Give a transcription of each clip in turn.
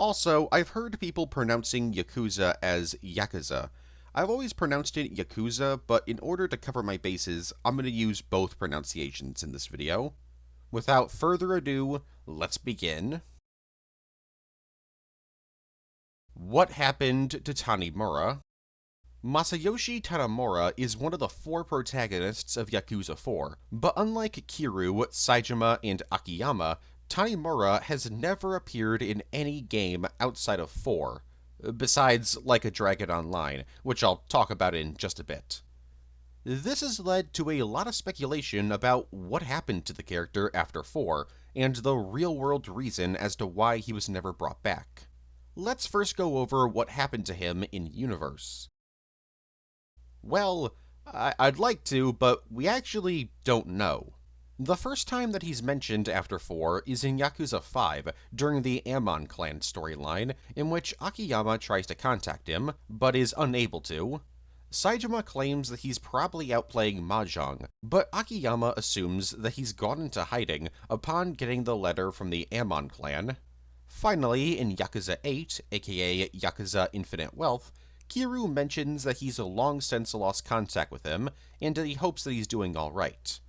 Also, I've heard people pronouncing Yakuza as Yakuza. I've always pronounced it Yakuza, but in order to cover my bases, I'm going to use both pronunciations in this video. Without further ado, let's begin. What happened to Tanimura? Masayoshi Tanimura is one of the four protagonists of Yakuza 4, but unlike Kiryu, Saejima, and Akiyama, Tanimura has never appeared in any game outside of 4, besides Like a Dragon Online, which I'll talk about in just a bit. This has led to a lot of speculation about what happened to the character after 4, and the real-world reason as to why he was never brought back. Let's first go over what happened to him in-universe. Well, I'd like to, but we actually don't know. The first time that he's mentioned after 4 is in Yakuza 5, during the Amon clan storyline, in which Akiyama tries to contact him, but is unable to. Saejima claims that he's probably out playing mahjong, but Akiyama assumes that he's gone into hiding upon getting the letter from the Amon clan. Finally, in Yakuza 8, aka Yakuza Infinite Wealth, Kiryu mentions that he's long since lost contact with him, and that he hopes that he's doing alright.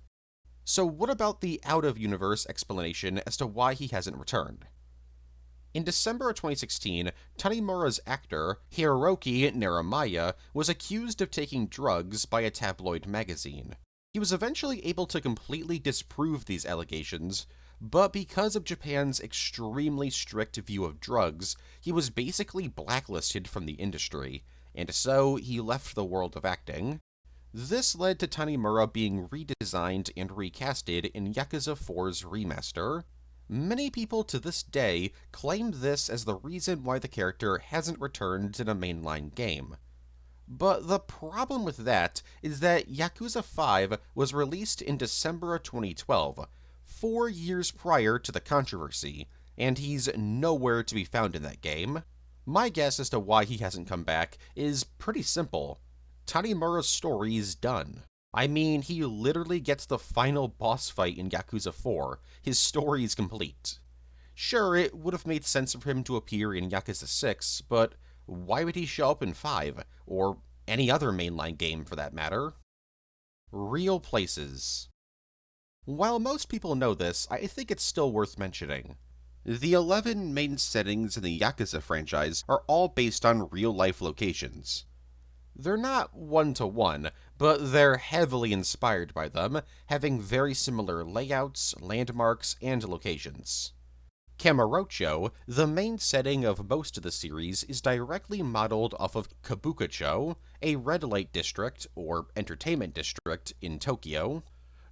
So what about the out-of-universe explanation as to why he hasn't returned? In December of 2016, Tanimura's actor, Hiroki Naramaya, was accused of taking drugs by a tabloid magazine. He was eventually able to completely disprove these allegations, but because of Japan's extremely strict view of drugs, he was basically blacklisted from the industry, and so he left the world of acting. This led to Tanimura being redesigned and recasted in Yakuza 4's remaster. Many people to this day claim this as the reason why the character hasn't returned in a mainline game. But the problem with that is that Yakuza 5 was released in December of 2012, 4 years prior to the controversy, and he's nowhere to be found in that game. My guess as to why he hasn't come back is pretty simple. Tanimura's story is done. I mean, he literally gets the final boss fight in Yakuza 4. His story is complete. Sure, it would have made sense for him to appear in Yakuza 6, but why would he show up in 5, or any other mainline game for that matter? Real places. While most people know this, I think it's still worth mentioning. The 11 main settings in the Yakuza franchise are all based on real-life locations. They're not one-to-one, but they're heavily inspired by them, having very similar layouts, landmarks, and locations. Kamurocho, the main setting of most of the series, is directly modeled off of Kabukicho, a red light district, or entertainment district, in Tokyo.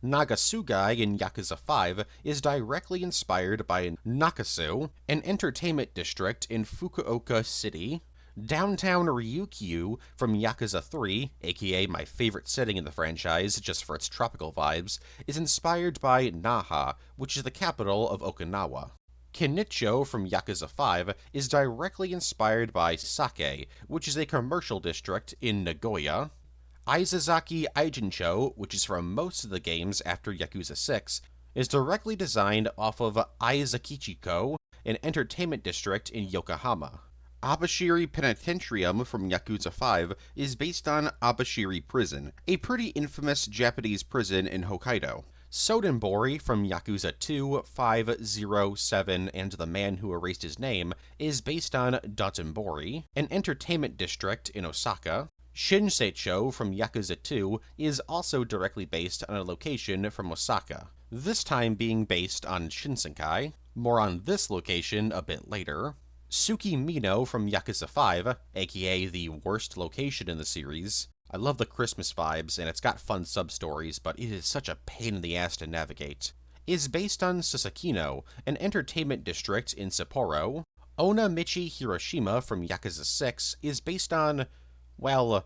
Nagasugai in Yakuza 5 is directly inspired by Nakasu, an entertainment district in Fukuoka City. Downtown Ryukyu from Yakuza 3, aka my favorite setting in the franchise just for its tropical vibes, is inspired by Naha, which is the capital of Okinawa. Kenicho from Yakuza 5 is directly inspired by Sake, which is a commercial district in Nagoya. Izazaki Eijincho, which is from most of the games after Yakuza 6, is directly designed off of Aizakichiko, an entertainment district in Yokohama. Abashiri Penitentiarium from Yakuza 5 is based on Abashiri Prison, a pretty infamous Japanese prison in Hokkaido. Sodenbori from Yakuza 2, 5, 0, 7, and The Man Who Erased His Name is based on Dotonbori, an entertainment district in Osaka. Shinseicho from Yakuza 2 is also directly based on a location from Osaka, this time being based on Shinsenkai. More on this location a bit later. Tsukimino from Yakuza 5, aka the worst location in the series. I love the Christmas vibes, and it's got fun sub-stories, but it is such a pain in the ass to navigate, is based on Sasakino, an entertainment district in Sapporo. Onamichi Hiroshima from Yakuza 6 is based on, well,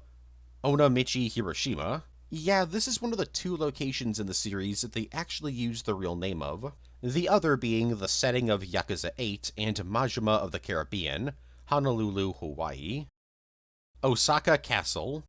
Onamichi Hiroshima. Yeah, this is one of the 2 locations in the series that they actually use the real name of, the other being the setting of Yakuza 8 and Majima of the Caribbean, Honolulu, Hawaii. Osaka Castle.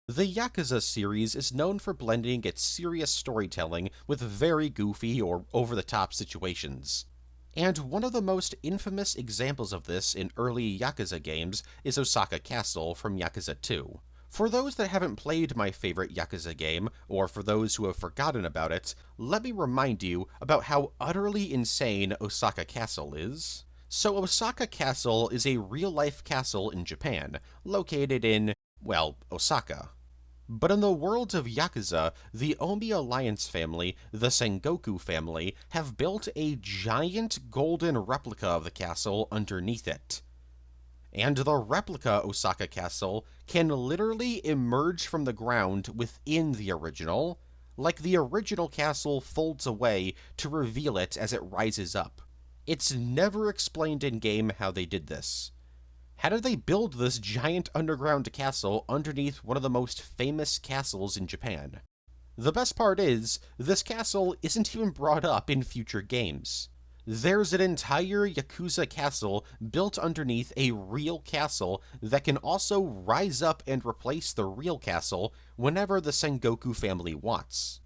The Yakuza series is known for blending its serious storytelling with very goofy or over-the-top situations. And one of the most infamous examples of this in early Yakuza games is Osaka Castle from Yakuza 2. For those that haven't played my favorite Yakuza game, or for those who have forgotten about it, let me remind you about how utterly insane Osaka Castle is. So Osaka Castle is a real-life castle in Japan, located in, well, Osaka. But in the world of Yakuza, the Omi Alliance family, the Sengoku family, have built a giant golden replica of the castle underneath it. And the replica Osaka Castle can literally emerge from the ground within the original, like the original castle folds away to reveal it as it rises up. It's never explained in-game how they did this. How did they build this giant underground castle underneath one of the most famous castles in Japan? The best part is, this castle isn't even brought up in future games. There's an entire Yakuza castle built underneath a real castle that can also rise up and replace the real castle whenever the Sengoku family wants.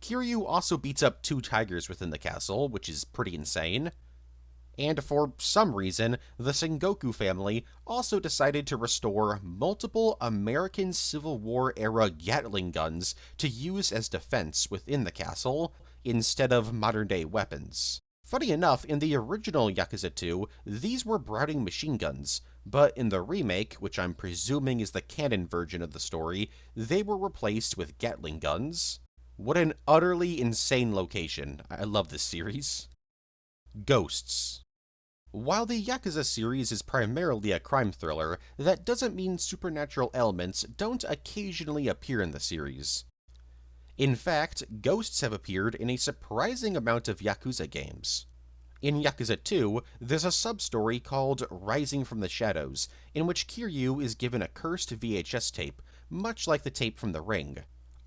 Kiryu also beats up 2 tigers within the castle, which is pretty insane. And for some reason, the Sengoku family also decided to restore multiple American Civil War-era Gatling guns to use as defense within the castle, instead of modern-day weapons. Funny enough, in the original Yakuza 2, these were Browning machine guns, but in the remake, which I'm presuming is the canon version of the story, they were replaced with Gatling guns. What an utterly insane location. I love this series. Ghosts. While the Yakuza series is primarily a crime thriller, that doesn't mean supernatural elements don't occasionally appear in the series. In fact, ghosts have appeared in a surprising amount of Yakuza games. In Yakuza 2, there's a sub-story called Rising from the Shadows, in which Kiryu is given a cursed VHS tape, much like the tape from The Ring.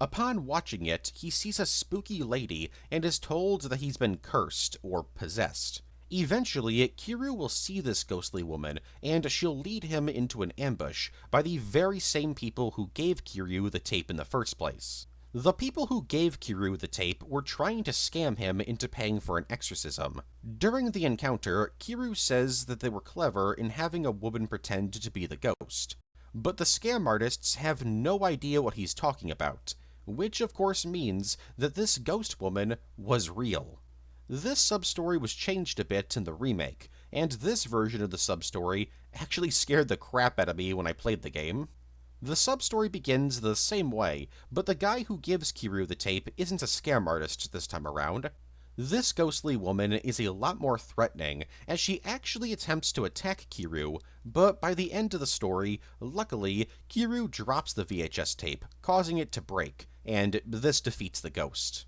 Upon watching it, he sees a spooky lady and is told that he's been cursed, or possessed. Eventually, Kiryu will see this ghostly woman, and she'll lead him into an ambush by the very same people who gave Kiryu the tape in the first place. The people who gave Kiryu the tape were trying to scam him into paying for an exorcism. During the encounter, Kiryu says that they were clever in having a woman pretend to be the ghost. But the scam artists have no idea what he's talking about, which of course means that this ghost woman was real. This sub-story was changed a bit in the remake, and this version of the sub-story actually scared the crap out of me when I played the game. The sub-story begins the same way, but the guy who gives Kiryu the tape isn't a scam artist this time around. This ghostly woman is a lot more threatening, as she actually attempts to attack Kiryu, but by the end of the story, luckily, Kiryu drops the VHS tape, causing it to break, and this defeats the ghost.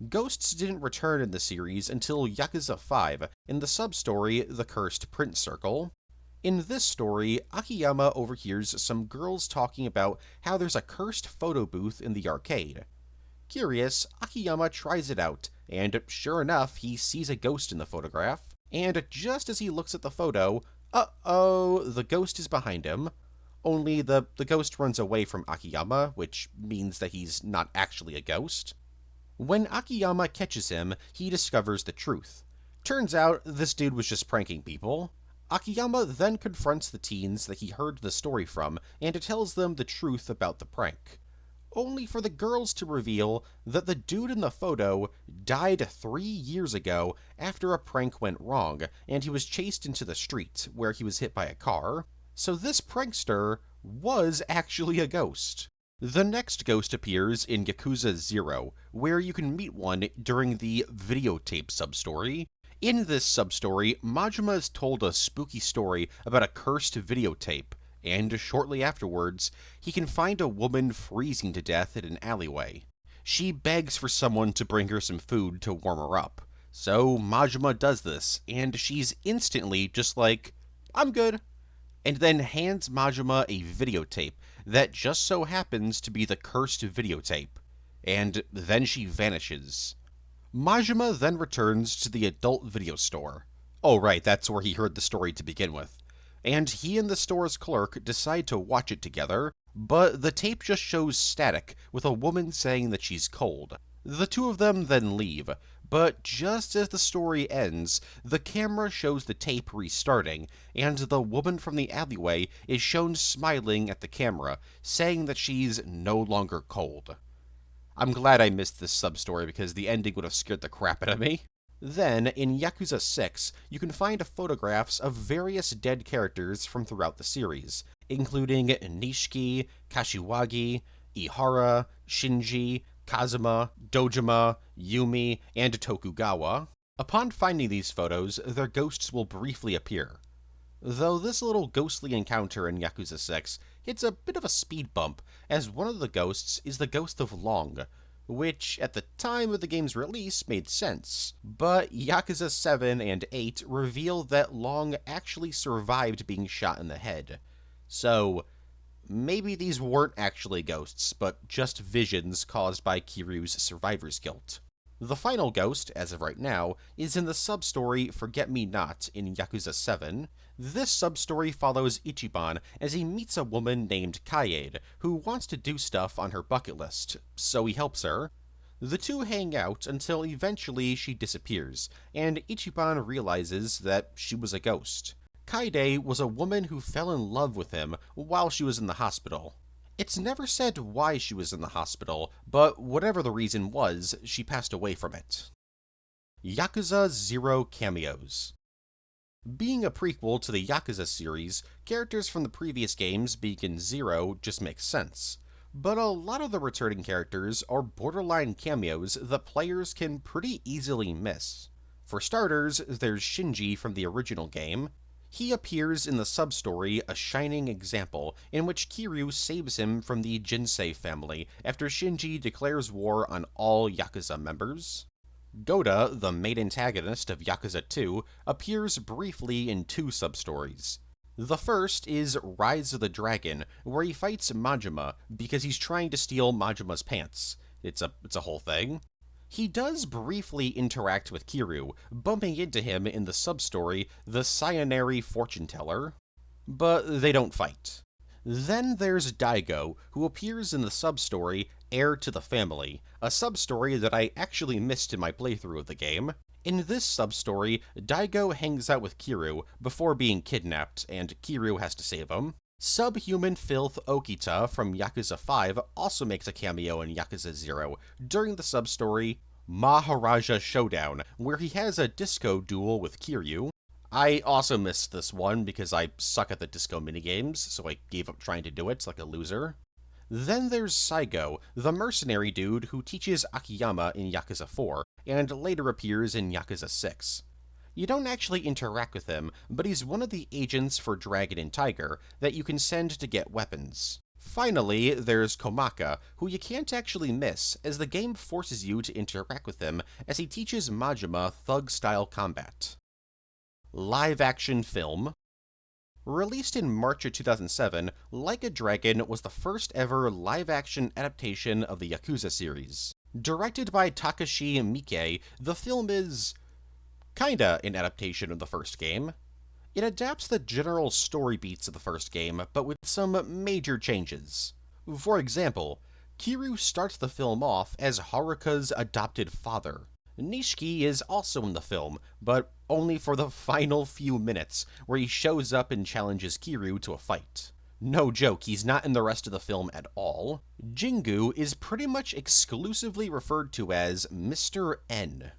Ghosts didn't return in the series until Yakuza 5, in the sub-story The Cursed Print Circle. In this story, Akiyama overhears some girls talking about how there's a cursed photo booth in the arcade. Curious, Akiyama tries it out, and sure enough, he sees a ghost in the photograph. And just as he looks at the photo, uh-oh, the ghost is behind him. Only the ghost runs away from Akiyama, which means that he's not actually a ghost. When Akiyama catches him, he discovers the truth. Turns out, this dude was just pranking people. Akiyama then confronts the teens that he heard the story from, and tells them the truth about the prank. Only for the girls to reveal that the dude in the photo died 3 years ago after a prank went wrong, and he was chased into the street, where he was hit by a car. So this prankster was actually a ghost. The next ghost appears in Yakuza 0, where you can meet one during the videotape sub-story. In this sub-story, Majima is told a spooky story about a cursed videotape, and shortly afterwards, he can find a woman freezing to death in an alleyway. She begs for someone to bring her some food to warm her up. So Majima does this, and she's instantly just like, "I'm good," and then hands Majima a videotape that just so happens to be the cursed videotape, and then she vanishes. Majima then returns to the adult video store. Oh right, that's where he heard the story to begin with. And he and the store's clerk decide to watch it together, but the tape just shows static, with a woman saying that she's cold. The two of them then leave, But just as the story ends, the camera shows the tape restarting, and the woman from the alleyway is shown smiling at the camera, saying that she's no longer cold. I'm glad I missed this sub-story because the ending would have scared the crap out of me. Then, in Yakuza 6, you can find photographs of various dead characters from throughout the series, including Nishiki, Kashiwagi, Ihara, Shinji, Kazuma, Dojima, Yumi, and Tokugawa. Upon finding these photos, their ghosts will briefly appear. Though this little ghostly encounter in Yakuza 6 hits a bit of a speed bump, as one of the ghosts is the ghost of Long, which at the time of the game's release made sense. But Yakuza 7 and 8 reveal that Long actually survived being shot in the head. So, maybe these weren't actually ghosts, but just visions caused by Kiryu's survivor's guilt. The final ghost, as of right now, is in the sub-story Forget Me Not in Yakuza 7. This sub-story follows Ichiban as he meets a woman named Kaede, who wants to do stuff on her bucket list, so he helps her. The two hang out until eventually she disappears, and Ichiban realizes that she was a ghost. Kaede was a woman who fell in love with him while she was in the hospital. It's never said why she was in the hospital, but whatever the reason was, she passed away from it. Yakuza 0 cameos. Being a prequel to the Yakuza series, characters from the previous games being in 0 just makes sense. But a lot of the returning characters are borderline cameos that players can pretty easily miss. For starters, there's Shinji from the original game. He appears in the sub-story A Shining Example, in which Kiryu saves him from the Jinsei family after Shinji declares war on all Yakuza members. Goda, the main antagonist of Yakuza 2, appears briefly in two sub-stories. The first is Rise of the Dragon, where he fights Majima because he's trying to steal Majima's pants. It's a whole thing. He does briefly interact with Kiryu, bumping into him in the sub-story The Cyanary Fortune Teller, but they don't fight. Then there's Daigo, who appears in the sub-story Heir to the Family, a sub-story that I actually missed in my playthrough of the game. In this sub-story, Daigo hangs out with Kiryu before being kidnapped, and Kiryu has to save him. Subhuman Filth Okita from Yakuza 5 also makes a cameo in Yakuza 0 during the sub-story Maharaja Showdown, where he has a disco duel with Kiryu. I also missed this one because I suck at the disco minigames, so I gave up trying to do it like a loser. Then there's Saigo, the mercenary dude who teaches Akiyama in Yakuza 4, and later appears in Yakuza 6. You don't actually interact with him, but he's one of the agents for Dragon and Tiger that you can send to get weapons. Finally, there's Komaka, who you can't actually miss, as the game forces you to interact with him as he teaches Majima thug-style combat. Live-action film. Released in March of 2007, Like a Dragon was the first ever live-action adaptation of the Yakuza series. Directed by Takashi Miike, the film is kinda an adaptation of the first game. It adapts the general story beats of the first game, but with some major changes. For example, Kiryu starts the film off as Haruka's adopted father. Nishiki is also in the film, but only for the final few minutes, where he shows up and challenges Kiryu to a fight. No joke, he's not in the rest of the film at all. Jingu is pretty much exclusively referred to as Mr. N.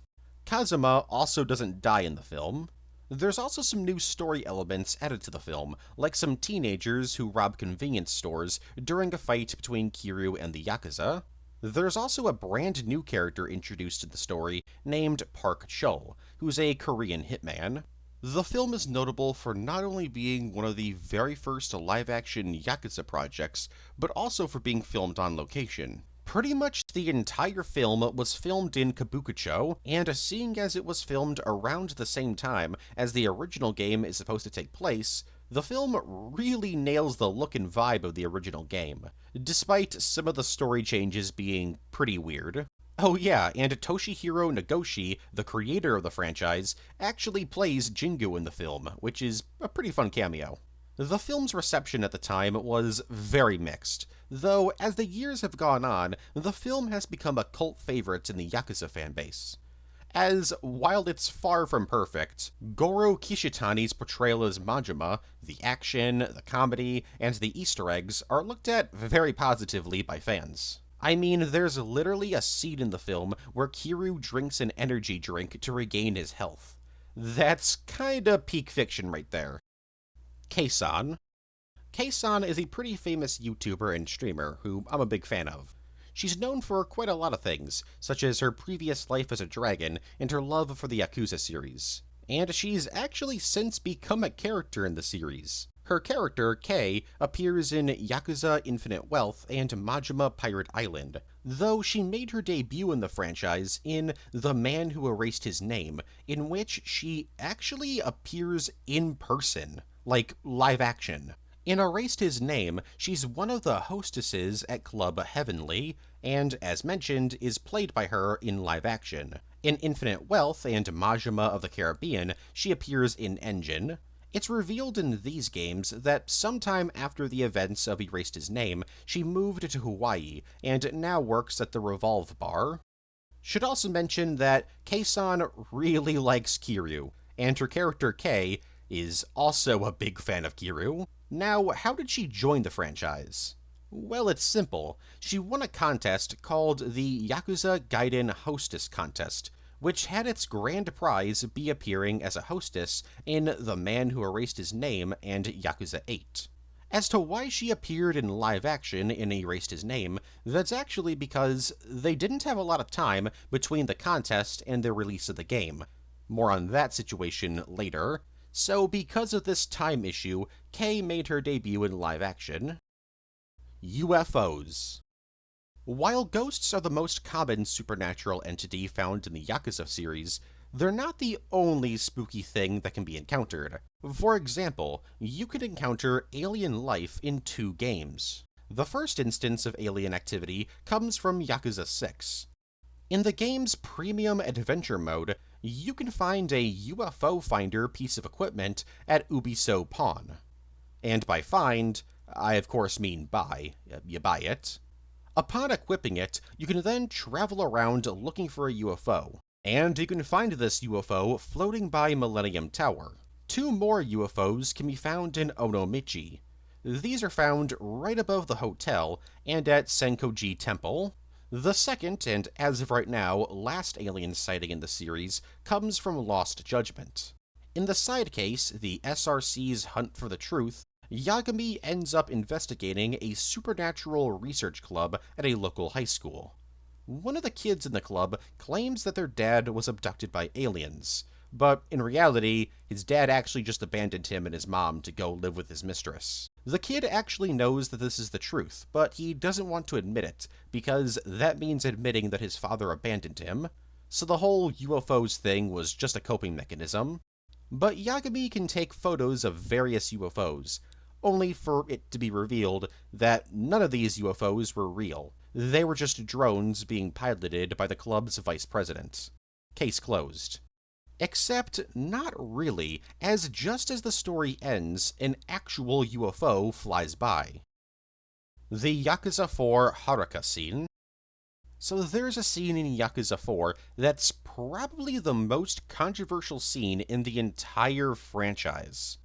Kazuma also doesn't die in the film. There's also some new story elements added to the film, like some teenagers who rob convenience stores during a fight between Kiryu and the Yakuza. There's also a brand new character introduced in the story named Park Chul, who's a Korean hitman. The film is notable for not only being one of the very first live-action Yakuza projects, but also for being filmed on location. Pretty much the entire film was filmed in Kabukicho, and seeing as it was filmed around the same time as the original game is supposed to take place, the film really nails the look and vibe of the original game, despite some of the story changes being pretty weird. Oh yeah, and Toshihiro Nagoshi, the creator of the franchise, actually plays Jingu in the film, which is a pretty fun cameo. The film's reception at the time was very mixed, though as the years have gone on, the film has become a cult favorite in the Yakuza fanbase. as while it's far from perfect, Goro Kishitani's portrayal as Majima, the action, the comedy, and the Easter eggs are looked at very positively by fans. I mean, there's literally a scene in the film where Kiryu drinks an energy drink to regain his health. That's kinda peak fiction right there. Kei-san. Kei-san is a pretty famous YouTuber and streamer who I'm a big fan of. She's known for quite a lot of things, such as her previous life as a dragon and her love for the Yakuza series. And she's actually since become a character in the series. Her character, Kei, appears in Yakuza Infinite Wealth and Majima Pirate Island, though she made her debut in the franchise in The Man Who Erased His Name, in which she actually appears in person, like live action. In Erased His Name, she's one of the hostesses at Club Heavenly, and, as mentioned, is played by her in live action. In Infinite Wealth and Majima of the Caribbean, she appears in Engine. It's revealed in these games that sometime after the events of Erased His Name, she moved to Hawaii, and now works at the Revolve Bar. Should also mention that Kei-san really likes Kiryu, and her character Kei is also a big fan of Kiryu. Now, how did she join the franchise? Well, it's simple. She won a contest called the Yakuza Gaiden Hostess Contest, which had its grand prize be appearing as a hostess in The Man Who Erased His Name and Yakuza 8. As to why she appeared in live action in Erased His Name, that's actually because they didn't have a lot of time between the contest and the release of the game. More on that situation later. So because of this time issue, Kei made her debut in live action. UFOs. While ghosts are the most common supernatural entity found in the Yakuza series, they're not the only spooky thing that can be encountered. For example, you can encounter alien life in 2 games. The first instance of alien activity comes from Yakuza 6. In the game's Premium Adventure mode, you can find a UFO finder piece of equipment at Ubiso Pawn. And by find, I of course mean buy. You buy it. Upon equipping it, you can then travel around looking for a UFO. And you can find this UFO floating by Millennium Tower. 2 more UFOs can be found in Onomichi. These are found right above the hotel and at Senkoji Temple. The second, and as of right now, last alien sighting in the series, comes from Lost Judgment. In the side case, the SRC's Hunt for the Truth, Yagami ends up investigating a supernatural research club at a local high school. One of the kids in the club claims that their dad was abducted by aliens, but in reality, his dad actually just abandoned him and his mom to go live with his mistress. The kid actually knows that this is the truth, but he doesn't want to admit it, because that means admitting that his father abandoned him. So the whole UFOs thing was just a coping mechanism. But Yagami can take photos of various UFOs, only for it to be revealed that none of these UFOs were real. They were just drones being piloted by the club's vice president. Case closed. Except not really, as just as the story ends, an actual UFO flies by. The Yakuza 4 Haruka scene. So there's a scene in Yakuza 4 that's probably the most controversial scene in the entire franchise.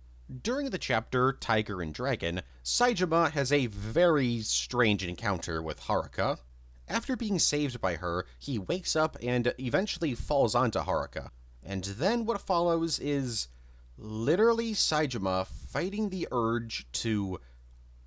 During the chapter Tiger and Dragon, Saejima has a very strange encounter with Haruka. After being saved by her, he wakes up and eventually falls onto Haruka. And then what follows is literally Saejima fighting the urge to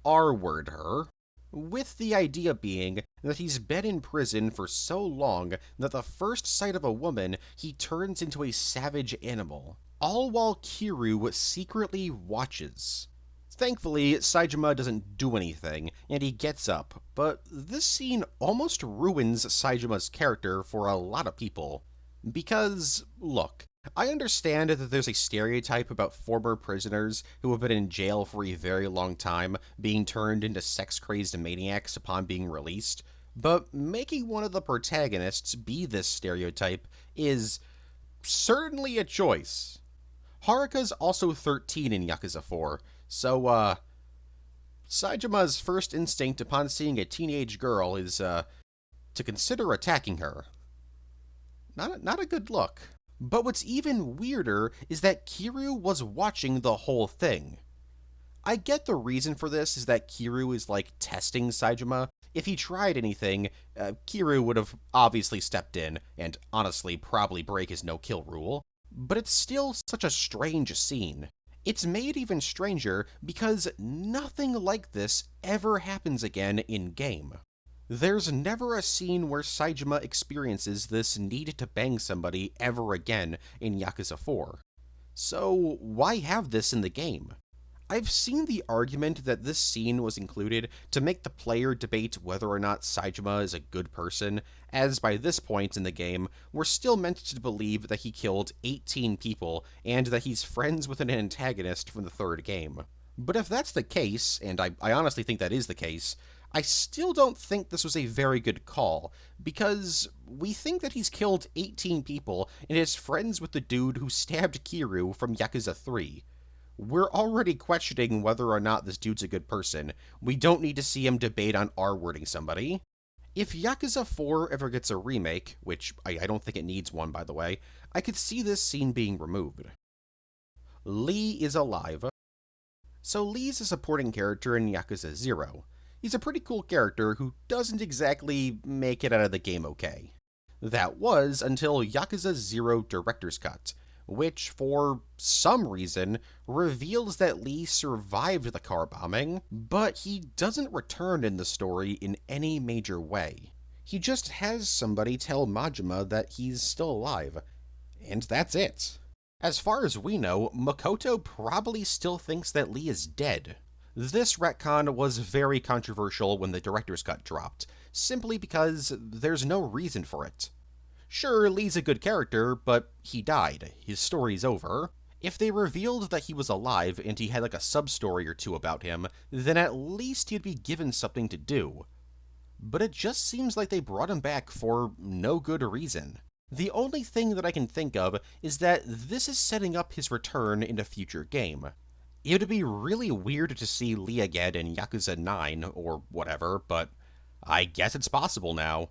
R-word her, with the idea being that he's been in prison for so long that the first sight of a woman, he turns into a savage animal, all while Kiryu secretly watches. Thankfully, Saejima doesn't do anything, and he gets up, but this scene almost ruins Saejima's character for a lot of people. Because, look, I understand that there's a stereotype about former prisoners who have been in jail for a very long time being turned into sex-crazed maniacs upon being released, but making one of the protagonists be this stereotype is certainly a choice. Haruka's also 13 in Yakuza 4, so, Saejima's first instinct upon seeing a teenage girl is, to consider attacking her. Not a good look. But what's even weirder is that Kiryu was watching the whole thing. I get the reason for this is that Kiryu is like testing Saejima. If he tried anything, Kiryu would have obviously stepped in and honestly probably break his no-kill rule. But it's still such a strange scene. It's made even stranger because nothing like this ever happens again in-game. There's never a scene where Saejima experiences this need to bang somebody ever again in Yakuza 4. So why have this in the game? I've seen the argument that this scene was included to make the player debate whether or not Saejima is a good person, as by this point in the game, we're still meant to believe that he killed 18 people and that he's friends with an antagonist from the third game. But if that's the case, and I honestly think that is the case, I still don't think this was a very good call, because we think that he's killed 18 people and is friends with the dude who stabbed Kiryu from Yakuza 3. We're already questioning whether or not this dude's a good person. We don't need to see him debate on R-wording somebody. If Yakuza 4 ever gets a remake, which I don't think it needs one by the way, I could see this scene being removed. Lee is alive. So Lee's a supporting character in Yakuza 0. He's a pretty cool character who doesn't exactly make it out of the game okay. That was until Yakuza 0 Director's Cut, which, for some reason, reveals that Lee survived the car bombing, but he doesn't return in the story in any major way. He just has somebody tell Majima that he's still alive, and that's it. As far as we know, Makoto probably still thinks that Lee is dead. This retcon was very controversial when the director's cut dropped, simply because there's no reason for it. Sure, Lee's a good character, but he died. His story's over. If they revealed that he was alive and he had like a sub-story or two about him, then at least he'd be given something to do. But it just seems like they brought him back for no good reason. The only thing that I can think of is that this is setting up his return in a future game. It would be really weird to see Lee again in Yakuza 9 or whatever, but I guess it's possible now.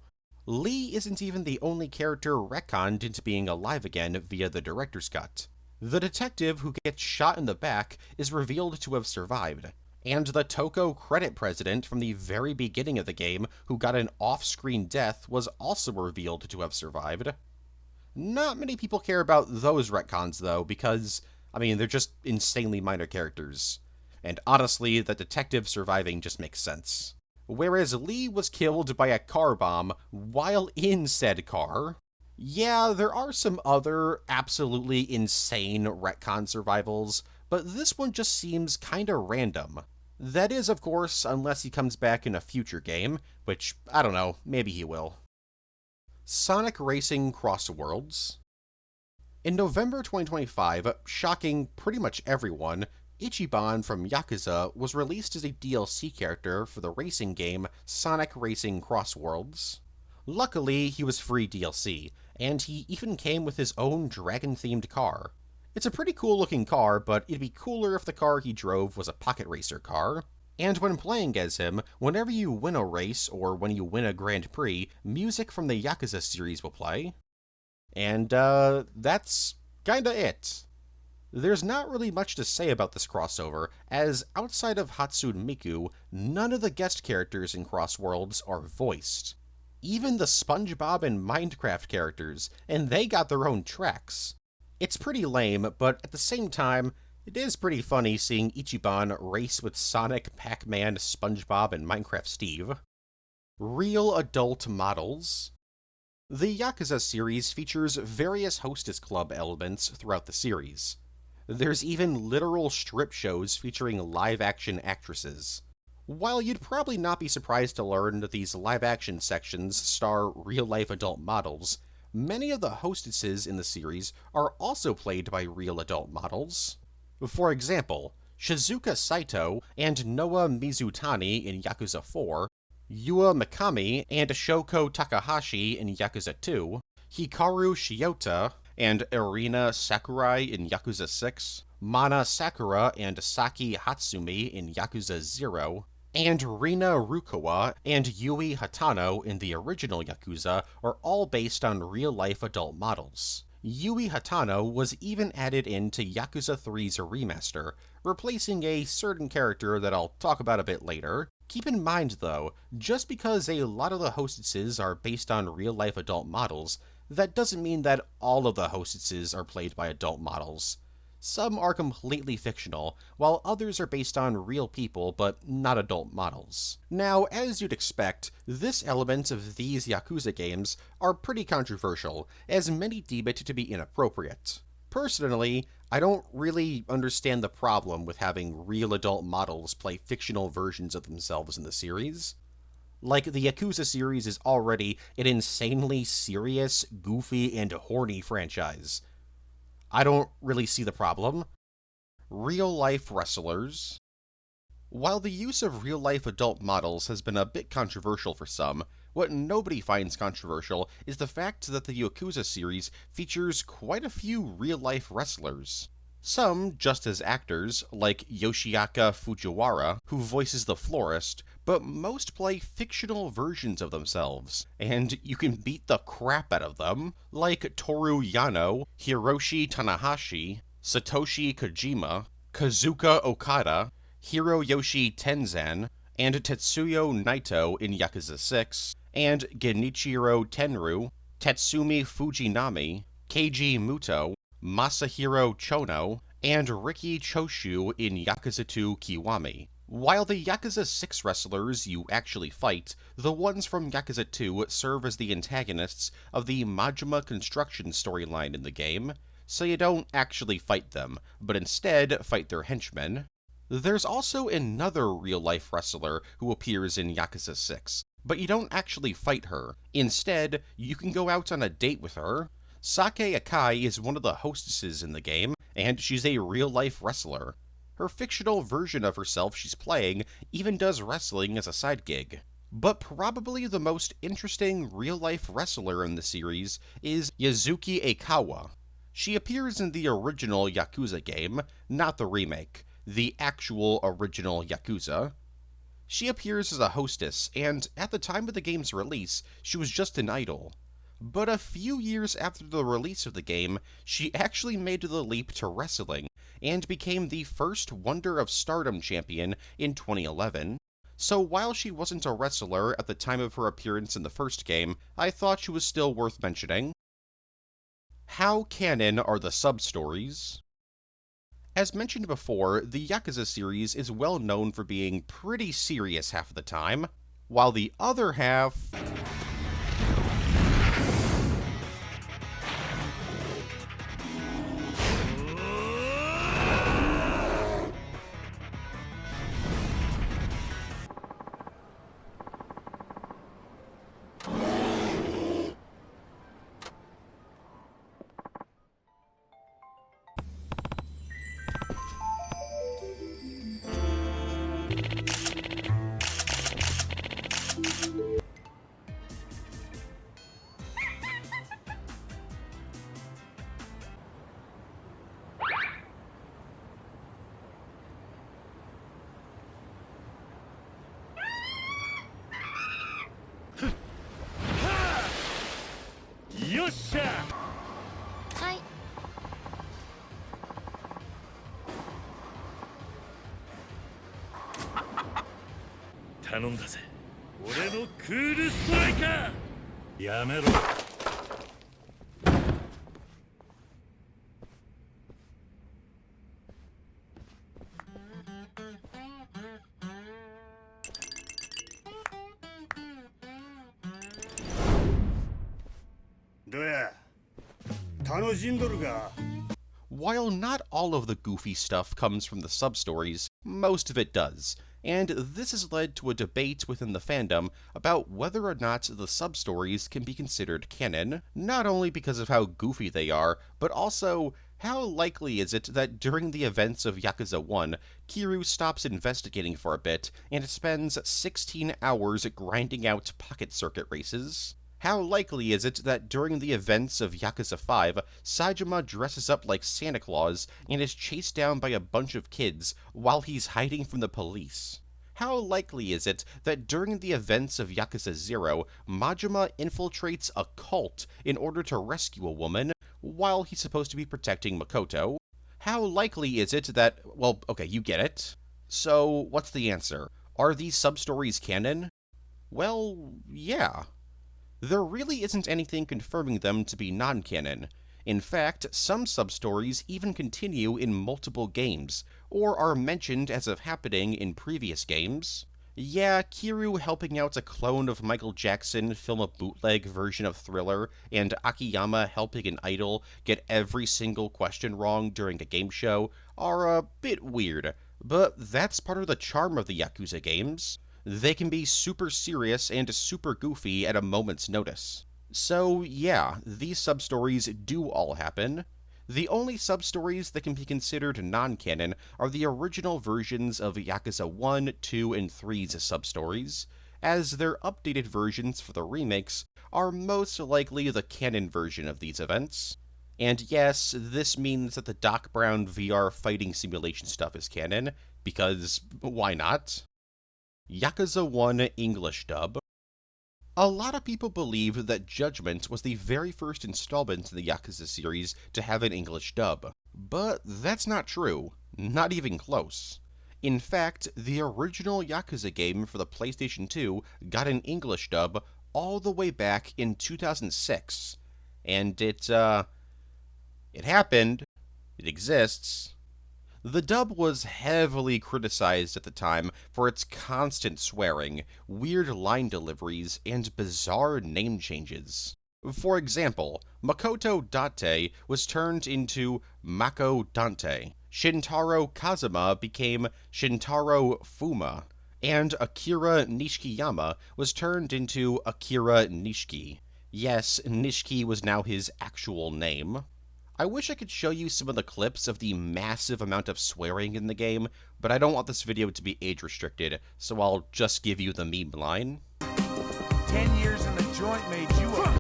Lee isn't even the only character retconned into being alive again via the director's cut. The detective who gets shot in the back is revealed to have survived, and the Toko credit president from the very beginning of the game who got an off-screen death was also revealed to have survived. Not many people care about those retcons though, because, they're just insanely minor characters. And honestly, the detective surviving just makes sense. Whereas Lee was killed by a car bomb while in said car. Yeah, there are some other absolutely insane retcon survivals, but this one just seems kinda random. That is, of course, unless he comes back in a future game, which, I don't know, maybe he will. Sonic Racing Cross Worlds. In November 2025, shocking pretty much everyone, Ichiban from Yakuza was released as a DLC character for the racing game Sonic Racing Cross Worlds. Luckily, he was free DLC, and he even came with his own dragon-themed car. It's a pretty cool looking car, but it'd be cooler if the car he drove was a pocket racer car. And when playing as him, whenever you win a race or when you win a Grand Prix, music from the Yakuza series will play. And, that's kinda it. There's not really much to say about this crossover, as outside of Hatsune Miku, none of the guest characters in Cross Worlds are voiced. Even the SpongeBob and Minecraft characters, and they got their own tracks. It's pretty lame, but at the same time, it is pretty funny seeing Ichiban race with Sonic, Pac-Man, SpongeBob, and Minecraft Steve. Real adult models. The Yakuza series features various Hostess Club elements throughout the series. There's even literal strip shows featuring live-action actresses. While you'd probably not be surprised to learn that these live-action sections star real-life adult models, many of the hostesses in the series are also played by real adult models. For example, Shizuka Saito and Noa Mizutani in Yakuza 4, Yua Mikami and Shoko Takahashi in Yakuza 2, Hikaru Shiota and Irina Sakurai in Yakuza 6, Mana Sakura and Saki Hatsumi in Yakuza 0, And Rina Rukawa and Yui Hatano in the original Yakuza are all based on real-life adult models. Yui Hatano was even added into Yakuza 3's remaster, replacing a certain character that I'll talk about a bit later. Keep in mind, though, just because a lot of the hostesses are based on real-life adult models, that doesn't mean that all of the hostesses are played by adult models. Some are completely fictional, while others are based on real people but not adult models. Now, as you'd expect, this element of these Yakuza games are pretty controversial, as many deem it to be inappropriate. Personally, I don't really understand the problem with having real adult models play fictional versions of themselves in the series. Like, the Yakuza series is already an insanely serious, goofy, and horny franchise. I don't really see the problem. Real-life wrestlers. While the use of real-life adult models has been a bit controversial for some, what nobody finds controversial is the fact that the Yakuza series features quite a few real-life wrestlers. Some just as actors, like Yoshiaka Fujiwara, who voices the florist, but most play fictional versions of themselves, and you can beat the crap out of them, like Toru Yano, Hiroshi Tanahashi, Satoshi Kojima, Kazuka Okada, Hiroyoshi Tenzan, and Tetsuyo Naito in Yakuza 6, and Genichiro Tenru, Tatsumi Fujinami, Keiji Muto, Masahiro Chono, and Riki Choshu in Yakuza 2 Kiwami. While the Yakuza 6 wrestlers you actually fight, the ones from Yakuza 2 serve as the antagonists of the Majima Construction storyline in the game, so you don't actually fight them, but instead fight their henchmen. There's also another real-life wrestler who appears in Yakuza 6, but you don't actually fight her. Instead, you can go out on a date with her. Sake Akai is one of the hostesses in the game, and she's a real-life wrestler. Her fictional version of herself she's playing even does wrestling as a side gig. But probably the most interesting real-life wrestler in the series is Yazuki Eikawa. She appears in the original Yakuza game, not the remake, the actual original Yakuza. She appears as a hostess, and at the time of the game's release, she was just an idol. But a few years after the release of the game, she actually made the leap to wrestling, and became the first Wonder of Stardom champion in 2011. So while she wasn't a wrestler at the time of her appearance in the first game, I thought she was still worth mentioning. How canon are the sub-stories? As mentioned before, the Yakuza series is well known for being pretty serious half of the time, while the other half...はい。頼んだぜ。俺のクールストライカー。やめろ。どや。楽しんどるか。 While not all of the goofy stuff comes from the sub-stories, most of it does, and this has led to a debate within the fandom about whether or not the sub-stories can be considered canon, not only because of how goofy they are, but also how likely is it that during the events of Yakuza 1, Kiryu stops investigating for a bit and spends 16 hours grinding out pocket circuit races? How likely is it that during the events of Yakuza 5, Saejima dresses up like Santa Claus and is chased down by a bunch of kids while he's hiding from the police? How likely is it that during the events of Yakuza 0, Majima infiltrates a cult in order to rescue a woman while he's supposed to be protecting Makoto? How likely is it that, well, okay, you get it. So, what's the answer? Are these sub-stories canon? Well, yeah. There really isn't anything confirming them to be non-canon. In fact, some sub-stories even continue in multiple games, or are mentioned as of happening in previous games. Yeah, Kiryu helping out a clone of Michael Jackson film a bootleg version of Thriller, and Akiyama helping an idol get every single question wrong during a game show are a bit weird, but that's part of the charm of the Yakuza games. They can be super serious and super goofy at a moment's notice. So yeah, these sub-stories do all happen. The only sub-stories that can be considered non-canon are the original versions of Yakuza 1, 2, and 3's sub-stories, as their updated versions for the remakes are most likely the canon version of these events. And yes, this means that the Doc Brown VR fighting simulation stuff is canon, because why not? Yakuza 1 English dub. A lot of people believe that Judgment was the very first installment in the Yakuza series to have an English dub, but that's not true, not even close. In fact, the original Yakuza game for the PlayStation 2 got an English dub all the way back in 2006, and it happened, it exists. The dub was heavily criticized at the time for its constant swearing, weird line deliveries, and bizarre name changes. For example, Makoto Date was turned into Mako Dante, Shintaro Kazuma became Shintaro Fuma, and Akira Nishikiyama was turned into Akira Nishiki. Yes, Nishiki was now his actual name. I wish I could show you some of the clips of the massive amount of swearing in the game, but I don't want this video to be age restricted, so I'll just give you the meme line. 10 years in the joint made you a...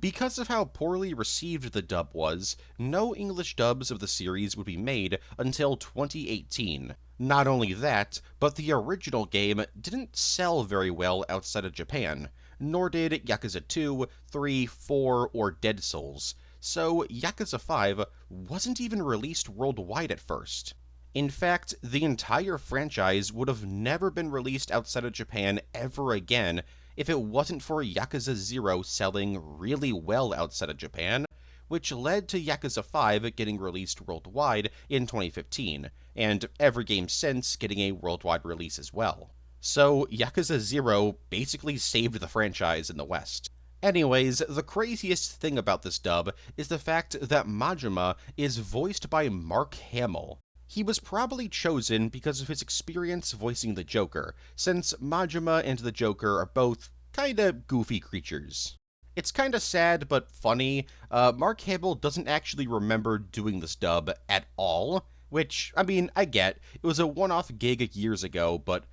Because of how poorly received the dub was, no English dubs of the series would be made until 2018. Not only that, but the original game didn't sell very well outside of Japan, nor did Yakuza 2, 3, 4, or Dead Souls. So Yakuza 5 wasn't even released worldwide at first. In fact, the entire franchise would have never been released outside of Japan ever again if it wasn't for Yakuza 0 selling really well outside of Japan, which led to Yakuza 5 getting released worldwide in 2015, and every game since getting a worldwide release as well. So Yakuza 0 basically saved the franchise in the West. Anyways, the craziest thing about this dub is the fact that Majima is voiced by Mark Hamill. He was probably chosen because of his experience voicing the Joker, since Majima and the Joker are both kinda goofy creatures. It's kinda sad but funny, Mark Hamill doesn't actually remember doing this dub at all, which, I mean, I get, it was a one-off gig years ago, but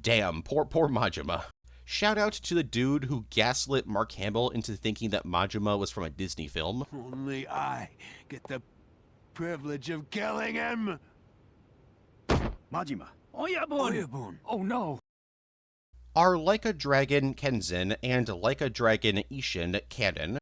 damn, poor Majima. Shout out to the dude who gaslit Mark Hamill into thinking that Majima was from a Disney film. Only I get the privilege of killing him! Majima. Oyabun! Oh no! Are Like a Dragon Kenzin and Like a Dragon Ishin canon?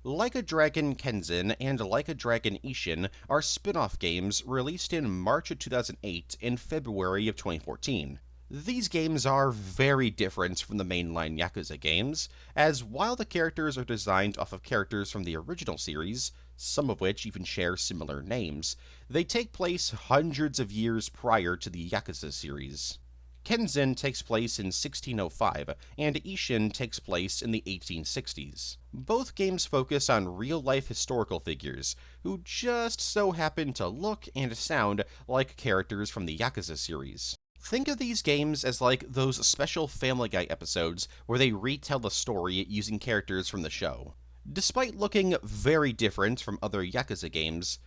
Like a Dragon Kenzin and Like a Dragon Ishin are spin-off games released in March of 2008 and February of 2014. These games are very different from the mainline Yakuza games, as while the characters are designed off of characters from the original series, some of which even share similar names, they take place hundreds of years prior to the Yakuza series. Kenzin takes place in 1605, and Ishin takes place in the 1860s. Both games focus on real-life historical figures, who just so happen to look and sound like characters from the Yakuza series. Think of these games as like those special Family Guy episodes where they retell the story using characters from the show. Despite looking very different from other Yakuza games,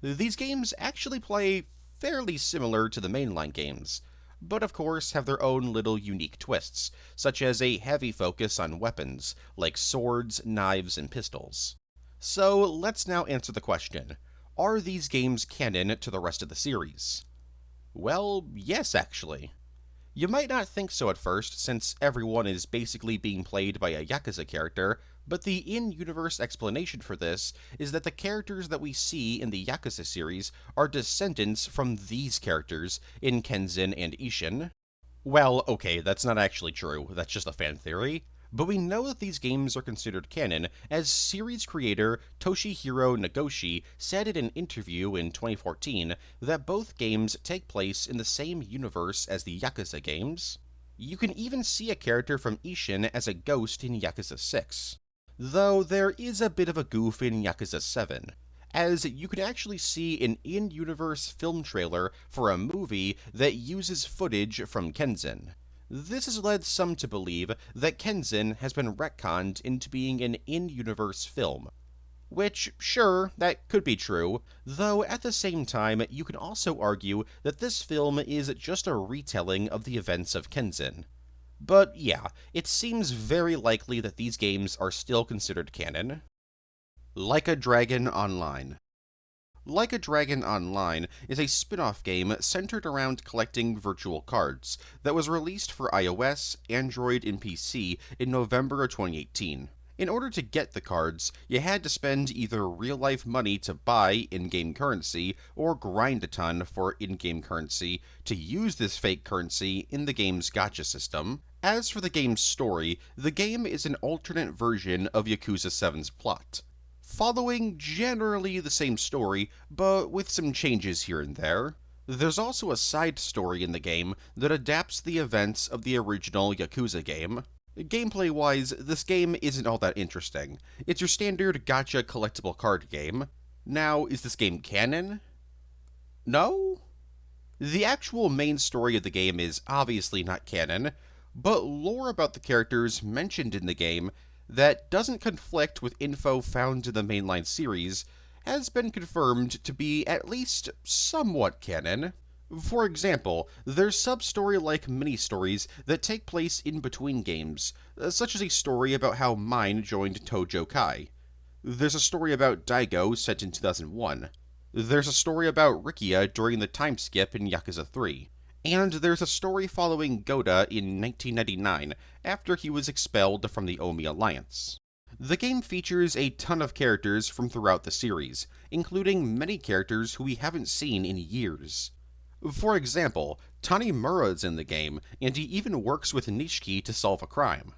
these games actually play fairly similar to the mainline games, but of course have their own little unique twists, such as a heavy focus on weapons, like swords, knives, and pistols. So let's now answer the question, are these games canon to the rest of the series? Well, yes, actually. You might not think so at first, since everyone is basically being played by a Yakuza character, but the in-universe explanation for this is that the characters that we see in the Yakuza series are descendants from these characters in Kenzin and Ishin. Well, okay, that's not actually true, that's just a fan theory. But we know that these games are considered canon, as series creator Toshihiro Nagoshi said in an interview in 2014 that both games take place in the same universe as the Yakuza games. You can even see a character from Ishin as a ghost in Yakuza 6. Though there is a bit of a goof in Yakuza 7, as you can actually see an in-universe film trailer for a movie that uses footage from Kenzin. This has led some to believe that Kenzin has been retconned into being an in-universe film. Which, sure, that could be true, though at the same time, you can also argue that this film is just a retelling of the events of Kenzin. But yeah, it seems very likely that these games are still considered canon. Like a Dragon Online. Like a Dragon Online is a spin-off game centered around collecting virtual cards that was released for iOS, Android, and PC in November of 2018. In order to get the cards, you had to spend either real-life money to buy in-game currency or grind a ton for in-game currency to use this fake currency in the game's gacha system. As for the game's story, the game is an alternate version of Yakuza 7's plot, following generally the same story, but with some changes here and there. There's also a side story in the game that adapts the events of the original Yakuza game. Gameplay-wise, this game isn't all that interesting. It's your standard gacha collectible card game. Now, is this game canon? No? The actual main story of the game is obviously not canon, but lore about the characters mentioned in the game that doesn't conflict with info found in the mainline series has been confirmed to be at least somewhat canon. For example, there's sub-story-like mini-stories that take place in between games, such as a story about how Mine joined Tojo Kai. There's a story about Daigo set in 2001. There's a story about Rikia during the time skip in Yakuza 3. And there's a story following Goda in 1999, after he was expelled from the Omi Alliance. The game features a ton of characters from throughout the series, including many characters who we haven't seen in years. For example, Tanimura's in the game, and he even works with Nishiki to solve a crime.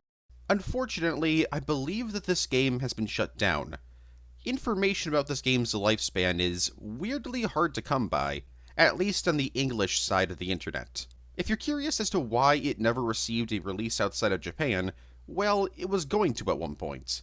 Unfortunately, I believe that this game has been shut down. Information about this game's lifespan is weirdly hard to come by, at least on the English side of the internet. If you're curious as to why it never received a release outside of Japan, well, it was going to at one point.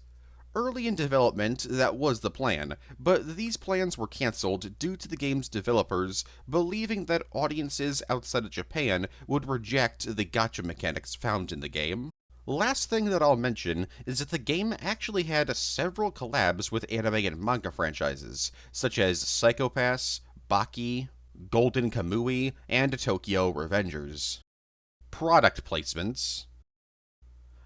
Early in development, that was the plan, but these plans were cancelled due to the game's developers believing that audiences outside of Japan would reject the gacha mechanics found in the game. Last thing that I'll mention is that the game actually had several collabs with anime and manga franchises, such as Psycho Pass, Baki, Golden Kamui, and Tokyo Revengers. Product placements.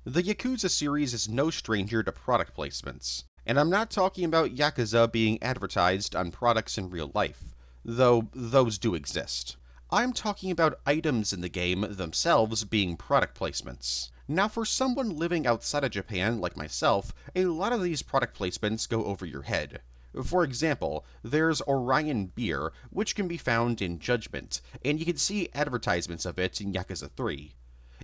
The Yakuza series is no stranger to product placements, and I'm not talking about Yakuza being advertised on products in real life, though those do exist. I'm talking about items in the game themselves being product placements. Now, for someone living outside of Japan like myself, a lot of these product placements go over your head. For example, there's Orion Beer, which can be found in Judgment, and you can see advertisements of it in Yakuza 3.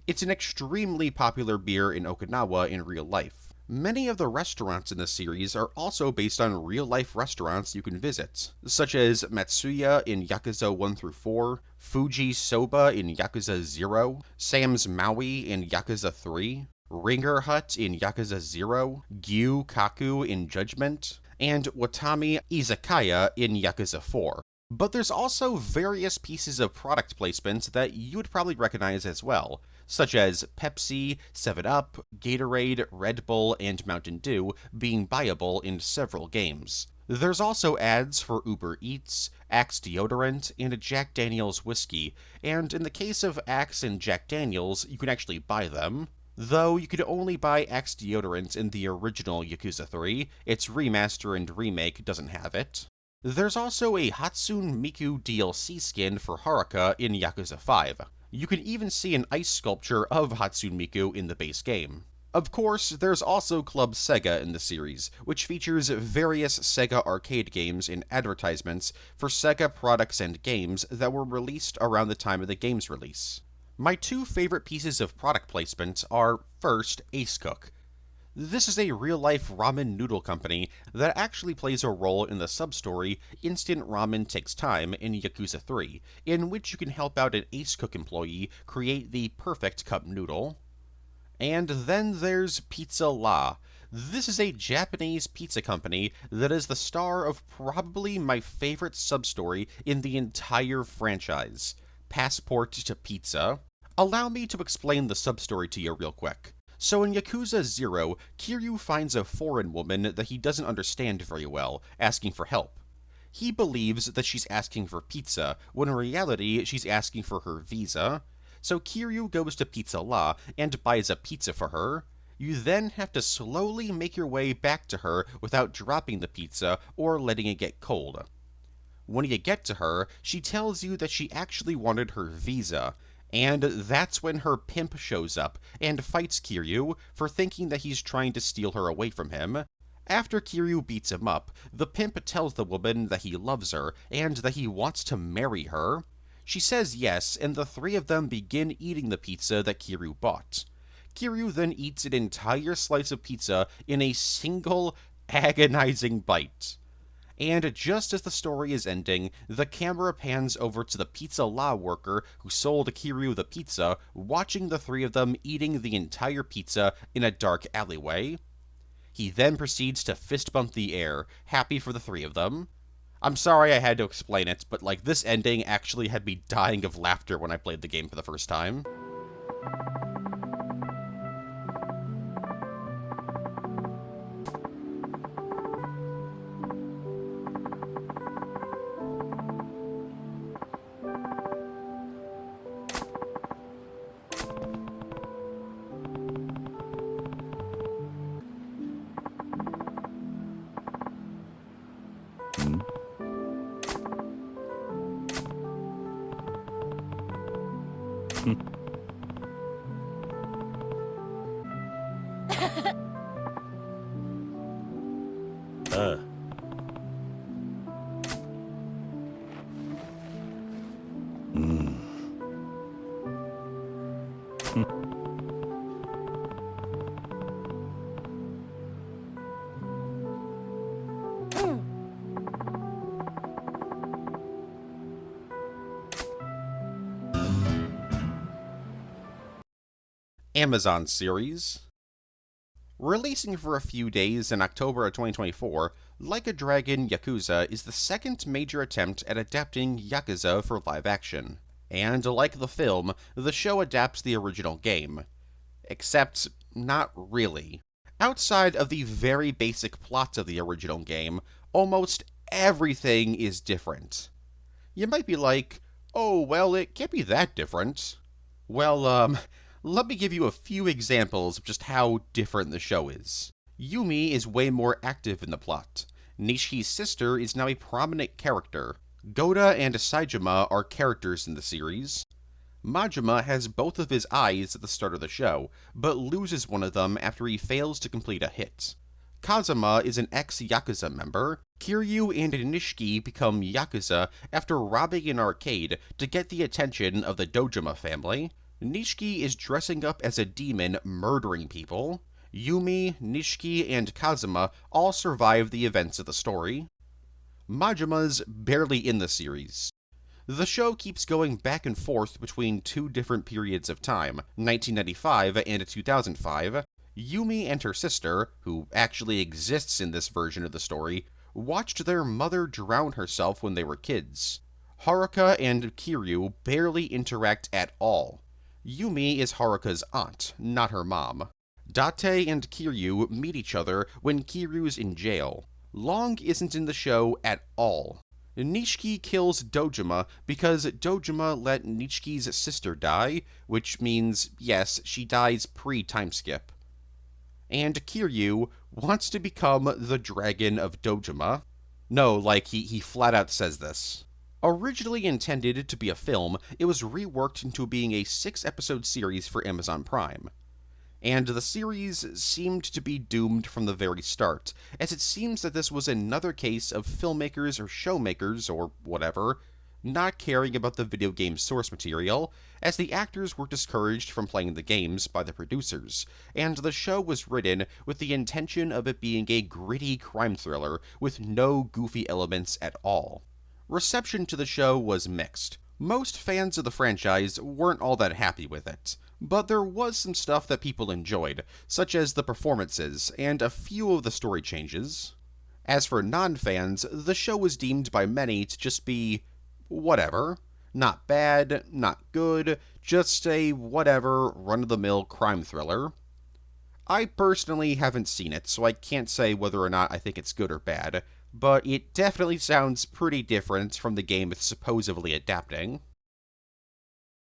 It's an extremely popular beer in Okinawa in real life. Many of the restaurants in the series are also based on real-life restaurants you can visit, such as Matsuya in Yakuza 1 through 4, Fuji Soba in Yakuza 0, Sam's Maui in Yakuza 3, Ringer Hut in Yakuza 0, Gyu Kaku in Judgment, and Watami Izakaya in Yakuza 4. But there's also various pieces of product placement that you would probably recognize as well, such as Pepsi, 7-Up, Gatorade, Red Bull, and Mountain Dew being buyable in several games. There's also ads for Uber Eats, Axe deodorant, and a Jack Daniels whiskey, and in the case of Axe and Jack Daniels, you can actually buy them. Though you could only buy Axe deodorant in the original Yakuza 3, its remaster and remake doesn't have it. There's also a Hatsune Miku DLC skin for Haruka in Yakuza 5. You can even see an ice sculpture of Hatsune Miku in the base game. Of course, there's also Club Sega in the series, which features various Sega arcade games and advertisements for Sega products and games that were released around the time of the game's release. My two favorite pieces of product placement are, first, Ace Cook. This is a real-life ramen noodle company that actually plays a role in the sub-story Instant Ramen Takes Time in Yakuza 3, in which you can help out an Ace Cook employee create the perfect cup noodle. And then there's Pizza La. This is a Japanese pizza company that is the star of probably my favorite sub-story in the entire franchise, Passport to Pizza. Allow me to explain the sub-story to you real quick. So in Yakuza 0, Kiryu finds a foreign woman that he doesn't understand very well, asking for help. He believes that she's asking for pizza, when in reality she's asking for her visa. So Kiryu goes to Pizza La and buys a pizza for her. You then have to slowly make your way back to her without dropping the pizza or letting it get cold. When you get to her, she tells you that she actually wanted her visa, and that's when her pimp shows up and fights Kiryu for thinking that he's trying to steal her away from him. After Kiryu beats him up, the pimp tells the woman that he loves her and that he wants to marry her. She says yes, and the three of them begin eating the pizza that Kiryu bought. Kiryu then eats an entire slice of pizza in a single, agonizing bite. And just as the story is ending, the camera pans over to the Pizza La worker who sold Kiryu the pizza, watching the three of them eating the entire pizza in a dark alleyway. He then proceeds to fist bump the air, happy for the three of them. I'm sorry I had to explain it, but this ending actually had me dying of laughter when I played the game for the first time.ああ。Amazon series. Releasing for a few days in October of 2024, Like a Dragon Yakuza is the second major attempt at adapting Yakuza for live action. And like the film, the show adapts the original game. Except, not really. Outside of the very basic plots of the original game, almost everything is different. You might be like, oh, well, it can't be that different. Well, let me give you a few examples of just how different the show is. Yumi is way more active in the plot. Nishi's sister is now a prominent character. Goda and Saejima are characters in the series. Majima has both of his eyes at the start of the show, but loses one of them after he fails to complete a hit. Kazuma is an ex-Yakuza member. Kiryu and Nishiki become Yakuza after robbing an arcade to get the attention of the Dojima family. Nishiki is dressing up as a demon murdering people. Yumi, Nishiki, and Kazuma all survive the events of the story. Majima's barely in the series. The show keeps going back and forth between two different periods of time, 1995 and 2005. Yumi and her sister, who actually exists in this version of the story, watched their mother drown herself when they were kids. Haruka and Kiryu barely interact at all. Yumi is Haruka's aunt, not her mom. Date and Kiryu meet each other when Kiryu's in jail. Long isn't in the show at all. Nishiki kills Dojima because Dojima let Nishiki's sister die, which means, yes, she dies pre-timeskip. And Kiryu wants to become the Dragon of Dojima. No, like, he flat out says this. Originally intended to be a film, it was reworked into being a 6-episode series for Amazon Prime. And the series seemed to be doomed from the very start, as it seems that this was another case of filmmakers or showmakers, or whatever, not caring about the video game source material, as the actors were discouraged from playing the games by the producers, and the show was written with the intention of it being a gritty crime thriller with no goofy elements at all. Reception to the show was mixed. Most fans of the franchise weren't all that happy with it, but there was some stuff that people enjoyed, such as the performances and a few of the story changes. As for non-fans, the show was deemed by many to just be whatever. Not bad, not good, just a whatever run-of-the-mill crime thriller. I personally haven't seen it, so I can't say whether or not I think it's good or bad, but it definitely sounds pretty different from the game it's supposedly adapting.